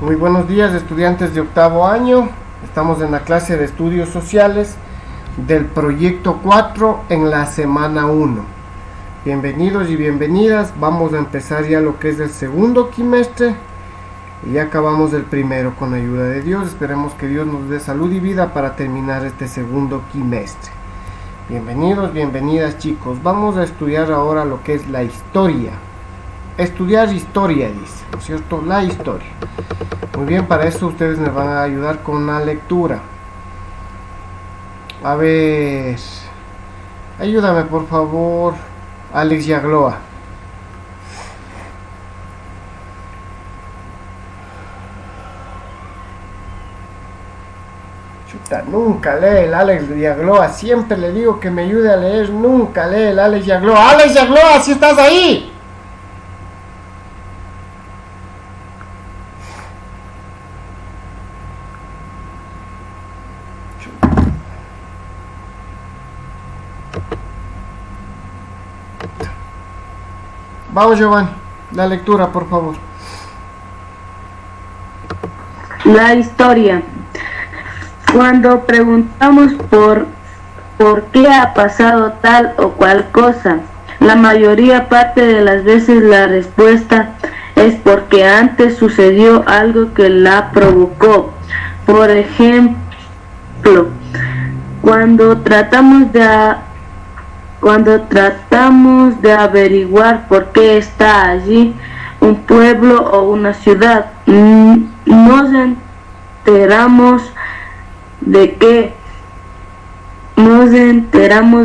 Muy buenos días, estudiantes de octavo año. Estamos en la clase de estudios sociales del proyecto 4 en la semana 1. Bienvenidos y bienvenidas. Vamos a empezar ya lo que es el segundo quimestre y ya acabamos el primero con ayuda de Dios. Esperemos que Dios nos dé salud y vida para terminar este segundo quimestre. Bienvenidos, bienvenidas, chicos. Vamos a estudiar ahora lo que es la historia. Estudiar historia, dice, ¿no es cierto? La historia. Muy bien, para eso ustedes me van a ayudar con la lectura. A ver, ayúdame por favor, Alex Yagloa. Chuta, nunca lee el Alex Yagloa. Siempre le digo que me ayude a leer. Nunca lee el Alex Yagloa. ¡Alex Yagloa, si estás ahí! Vamos, Giovanni, la lectura, por favor. La historia. Cuando preguntamos por qué ha pasado tal o cual cosa, la mayoría parte de las veces la respuesta es porque antes sucedió algo que la provocó. Por ejemplo, cuando tratamos de averiguar por qué está allí un pueblo o una ciudad, nos enteramos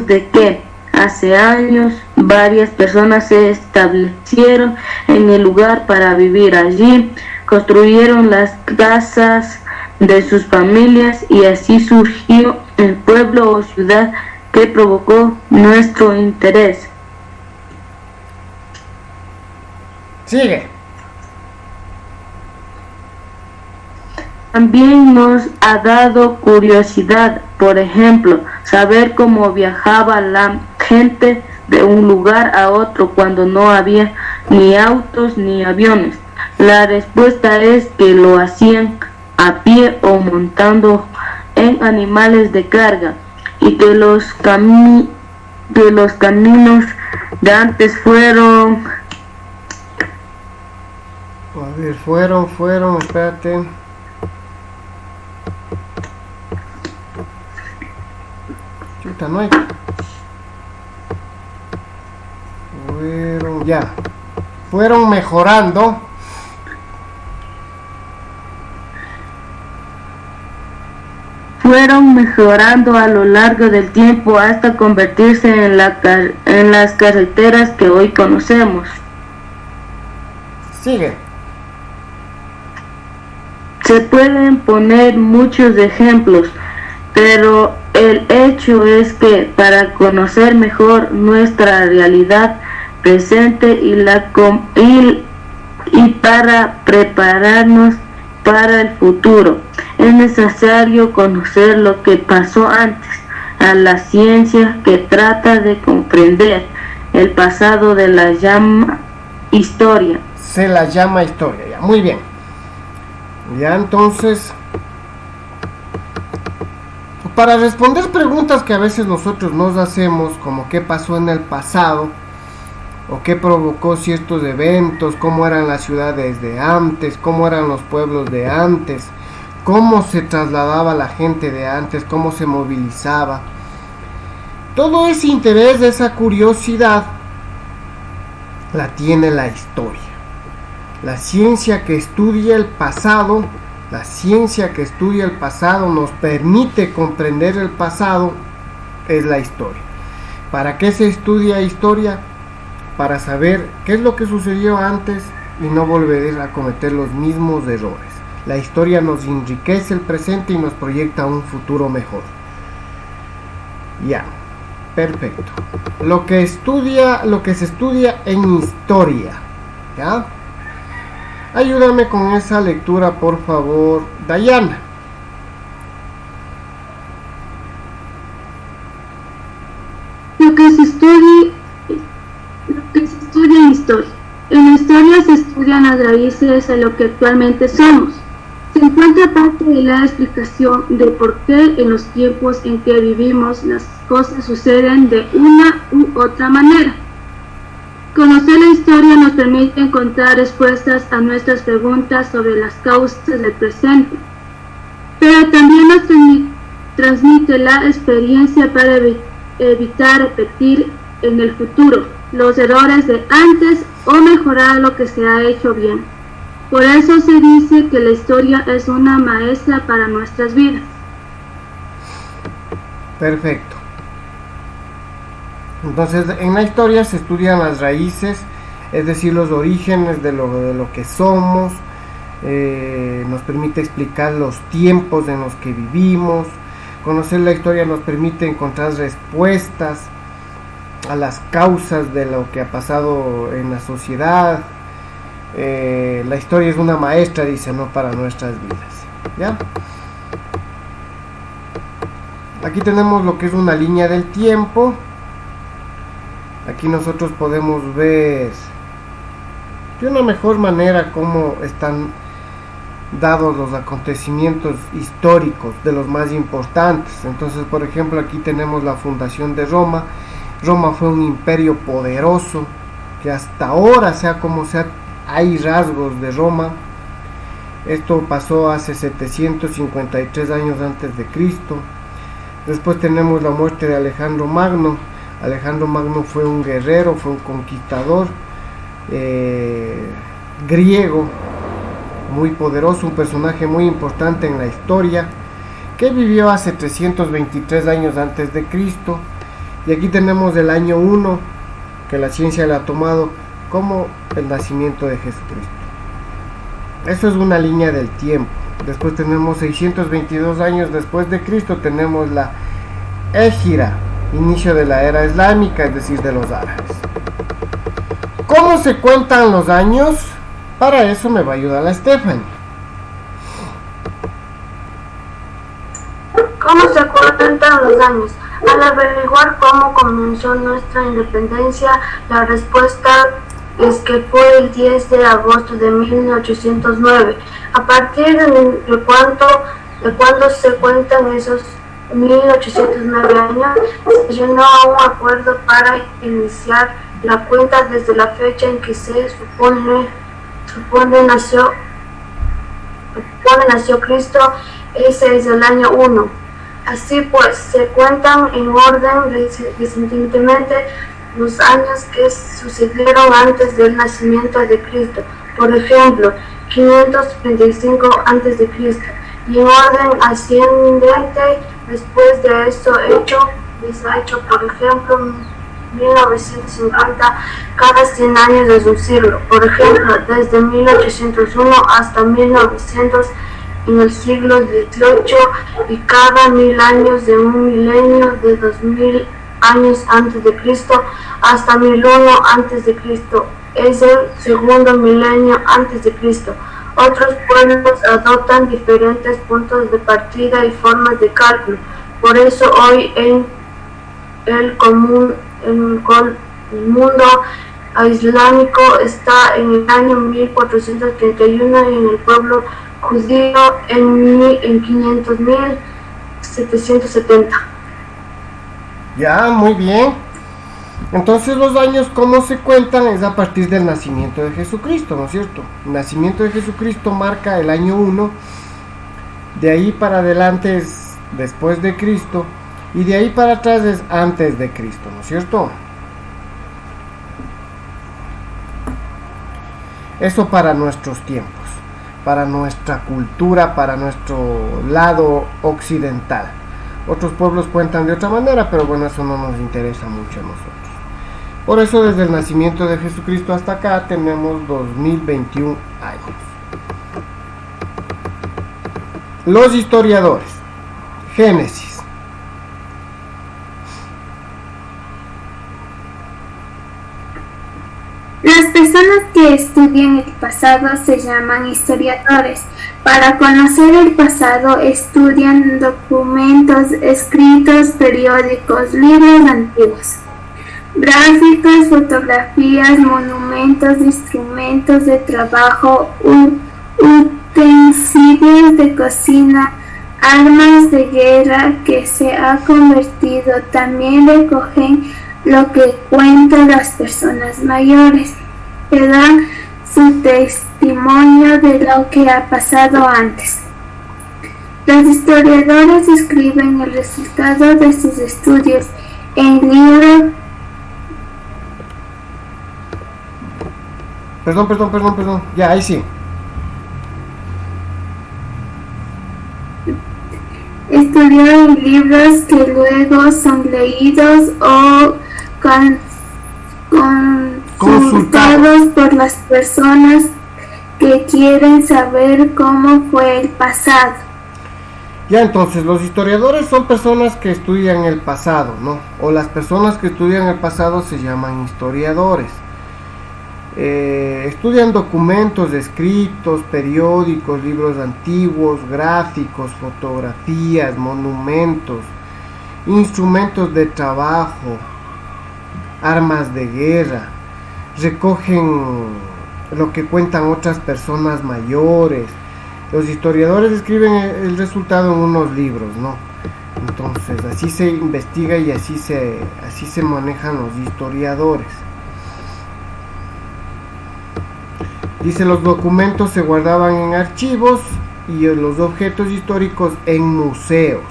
de que hace años varias personas se establecieron en el lugar para vivir allí, construyeron las casas de sus familias y así surgió el pueblo o ciudad que provocó nuestro interés. Sigue. También nos ha dado curiosidad, por ejemplo, saber cómo viajaba la gente de un lugar a otro cuando no había ni autos ni aviones. La respuesta es que lo hacían a pie o montando en animales de carga, y que los caminos de antes fueron, espérate. Chuta, no hay. Fueron mejorando. Fueron mejorando a lo largo del tiempo hasta convertirse en las carreteras que hoy conocemos. Sigue. Se pueden poner muchos ejemplos, pero el hecho es que para conocer mejor nuestra realidad presente y para prepararnos para el futuro, es necesario conocer lo que pasó antes. A la ciencia que trata de comprender el pasado de la llama historia. Se la llama historia, ya. Muy bien. Ya entonces, para responder preguntas que a veces nosotros nos hacemos, como qué pasó en el pasado, o qué provocó ciertos eventos, cómo eran las ciudades de antes, cómo eran los pueblos de antes, cómo se trasladaba la gente de antes, cómo se movilizaba. Todo ese interés, esa curiosidad, la tiene la historia. La ciencia que estudia el pasado, nos permite comprender el pasado, es la historia. ¿Para qué se estudia historia? Para saber qué es lo que sucedió antes y no volver a cometer los mismos errores. La historia nos enriquece el presente y nos proyecta un futuro mejor. Ya, perfecto. Lo que se estudia en historia, ¿ya? Ayúdame con esa lectura, por favor, Dayana. Lo que se estudia en historia. En la historia se estudia estudian las raíces de lo que actualmente somos. Se encuentra parte de la explicación de por qué en los tiempos en que vivimos las cosas suceden de una u otra manera. Conocer la historia nos permite encontrar respuestas a nuestras preguntas sobre las causas del presente, pero también nos transmite la experiencia para evitar repetir en el futuro los errores de antes o mejorar lo que se ha hecho bien. Por eso se dice que la historia es una maestra para nuestras vidas. Perfecto. Entonces, en la historia se estudian las raíces, es decir, los orígenes de lo que somos, nos permite explicar los tiempos en los que vivimos. Conocer la historia nos permite encontrar respuestas a las causas de lo que ha pasado en la sociedad. La historia es una maestra, dice, no para nuestras vidas. ¿Ya? Aquí tenemos lo que es una línea del tiempo. Aquí nosotros podemos ver de una mejor manera cómo están dados los acontecimientos históricos de los más importantes. Entonces, por ejemplo, aquí tenemos la fundación de Roma. Roma fue un imperio poderoso que hasta ahora, sea como sea, hay rasgos de Roma. Esto pasó hace 753 años antes de Cristo. Después tenemos la muerte de Alejandro Magno. Alejandro Magno fue un guerrero, fue un conquistador griego muy poderoso, un personaje muy importante en la historia, que vivió hace 323 años antes de Cristo. Y aquí tenemos el año 1, que la ciencia le ha tomado como el nacimiento de Jesucristo. Eso es una línea del tiempo. Después tenemos 622 años después de Cristo, tenemos la Égira, inicio de la era islámica, es decir, de los árabes. ¿Cómo se cuentan los años? Para eso me va a ayudar la Stephanie. ¿Cómo se cuentan los años? Al averiguar cómo comenzó nuestra independencia, la respuesta es que fue el 10 de agosto de 1809. A partir de cuándo se cuentan esos 1809 años, se llegó a un acuerdo para iniciar la cuenta desde la fecha en que se supone nació Cristo. Ese es el año 1. Así pues, se cuentan en orden descendientemente los años que sucedieron antes del nacimiento de Cristo. Por ejemplo, 535 antes de Cristo, y en orden ascendente después de eso hecho, por ejemplo, 1950 cada 100 años de su siglo. Por ejemplo, desde 1801 hasta 1900 en el siglo XVIII, y cada 1000 años de un milenio, de 2000 años antes de Cristo hasta 1001 antes de Cristo es el segundo milenio antes de Cristo. Otros pueblos adoptan diferentes puntos de partida y formas de cálculo. Por eso hoy en el mundo islámico está en el año 1431 y en el pueblo judío en 500.770. Ya, muy bien. Entonces los años, ¿cómo se cuentan? Es a partir del nacimiento de Jesucristo, ¿no es cierto? El nacimiento de Jesucristo marca el año 1, de ahí para adelante es después de Cristo, y de ahí para atrás es antes de Cristo, ¿no es cierto? Eso para nuestros tiempos, para nuestra cultura, para nuestro lado occidental. Otros pueblos cuentan de otra manera, pero bueno, eso no nos interesa mucho a nosotros. Por eso desde el nacimiento de Jesucristo hasta acá tenemos 2021 años. Los historiadores. Génesis. Las personas que estudian el pasado se llaman historiadores. Para conocer el pasado estudian documentos escritos, periódicos, libros antiguos. gráficas, fotografías, monumentos, instrumentos de trabajo, utensilios de cocina, armas de guerra que se ha convertido. También recogen lo que cuentan las personas mayores, que dan su testimonio de lo que ha pasado antes. Los historiadores escriben el resultado de sus estudios en libros. Perdón. Ya, ahí sí. Estudió en libros que luego son leídos o consultados por las personas que quieren saber cómo fue el pasado. Ya, entonces, los historiadores son personas que estudian el pasado, ¿no? O las personas que estudian el pasado se llaman historiadores. Estudian documentos escritos, periódicos, libros antiguos, gráficos, fotografías, monumentos, instrumentos de trabajo, armas de guerra. Recogen lo que cuentan otras personas mayores. Los historiadores escriben el resultado en unos libros, ¿no? Entonces, así se investiga y así se manejan los historiadores. Dice, los documentos se guardaban en archivos y los objetos históricos en museos.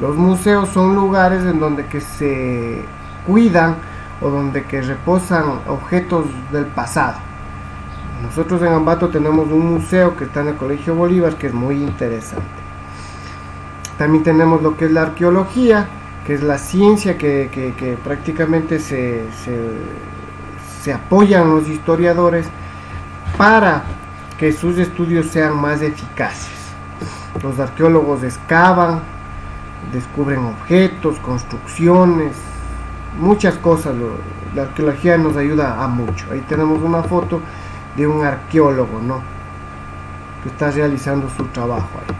Los museos son lugares en donde que se cuidan o donde que reposan objetos del pasado. Nosotros en Ambato tenemos un museo que está en el Colegio Bolívar, que es muy interesante. También tenemos lo que es la arqueología, que es la ciencia que prácticamente se apoyan los historiadores para que sus estudios sean más eficaces. Los arqueólogos excavan, descubren objetos, construcciones, muchas cosas. La arqueología nos ayuda a mucho. Ahí tenemos una foto de un arqueólogo, ¿no?, que está realizando su trabajo ahí.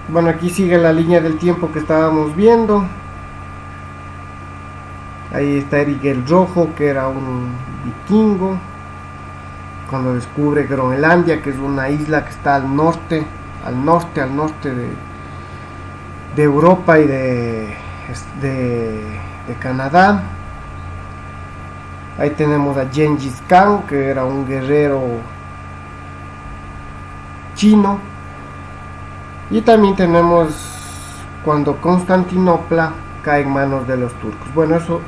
Bueno, aquí sigue la línea del tiempo que estábamos viendo. Ahí está Erik el Rojo, que era un vikingo, cuando descubre Groenlandia, que es una isla que está al norte de Europa y de Canadá. Ahí tenemos a Gengis Khan, que era un guerrero chino. Y también tenemos cuando Constantinopla cae en manos de los turcos. Bueno, eso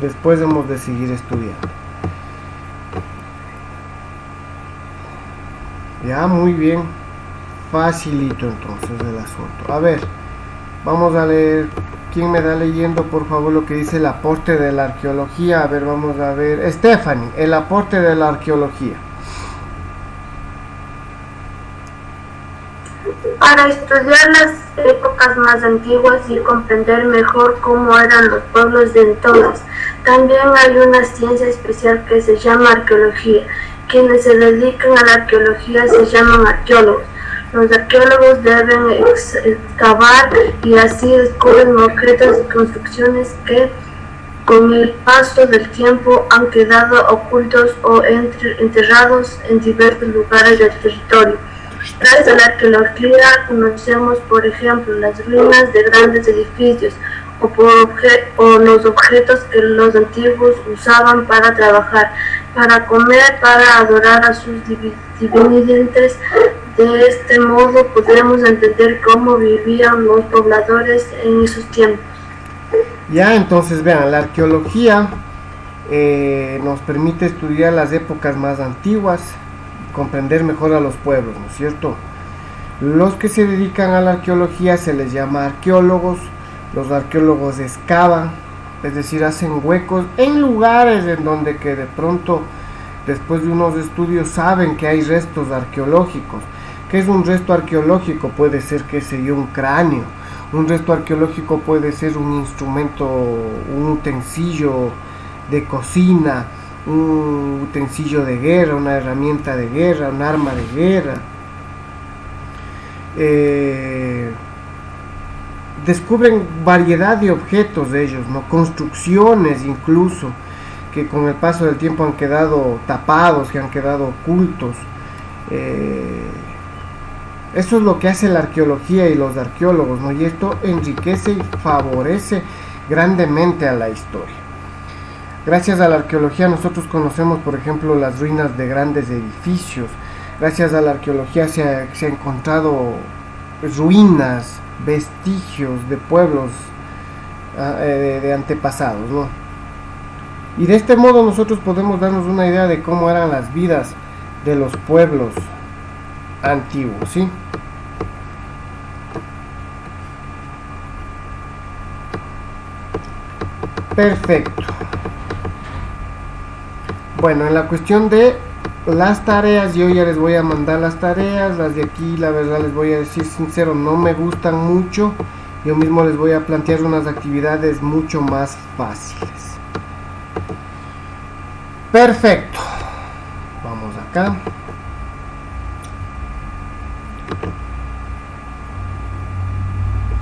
después hemos de seguir estudiando. Ya, muy bien. Facilito entonces el asunto. A ver, vamos a leer. ¿Quién me da leyendo, por favor, lo que dice el aporte de la arqueología? A ver, vamos a ver. Stephanie, el aporte de la arqueología. Para estudiar las épocas más antiguas y comprender mejor cómo eran los pueblos de entonces, también hay una ciencia especial que se llama arqueología. Quienes se dedican a la arqueología se llaman arqueólogos. Los arqueólogos deben excavar y así descubren objetos y construcciones que con el paso del tiempo han quedado ocultos o enterrados en diversos lugares del territorio. Gracias a la arqueología conocemos, por ejemplo, las ruinas de grandes edificios o los objetos que los antiguos usaban para trabajar, para comer, para adorar a sus divinidades. De este modo podemos entender cómo vivían los pobladores en esos tiempos. Ya, entonces vean, la arqueología nos permite estudiar las épocas más antiguas, comprender mejor a los pueblos, ¿no es cierto? Los que se dedican a la arqueología se les llama arqueólogos. Los arqueólogos excavan, es decir, hacen huecos en lugares en donde que de pronto, después de unos estudios, saben que hay restos arqueológicos. ¿Qué es un resto arqueológico? Puede ser, qué sé yo, un cráneo. Un resto arqueológico puede ser un instrumento, un utensilio de cocina, un utensilio de guerra, una herramienta de guerra, un arma de guerra. descubren variedad de objetos de ellos, ¿no? Construcciones incluso, que con el paso del tiempo han quedado tapados, que han quedado ocultos. Eso es lo que hace la arqueología y los arqueólogos, ¿no? Y esto enriquece y favorece grandemente a la historia. Gracias a la arqueología nosotros conocemos, por ejemplo, las ruinas de grandes edificios. Gracias a la arqueología se ha encontrado ruinas, vestigios de pueblos de antepasados, ¿no? Y de este modo nosotros podemos darnos una idea de cómo eran las vidas de los pueblos antiguos, ¿sí? Perfecto. Bueno, en la cuestión de las tareas, yo ya les voy a mandar las tareas. Las de aquí, la verdad, les voy a decir sincero, no me gustan mucho. Yo mismo les voy a plantear unas actividades mucho más fáciles. Perfecto. Vamos acá.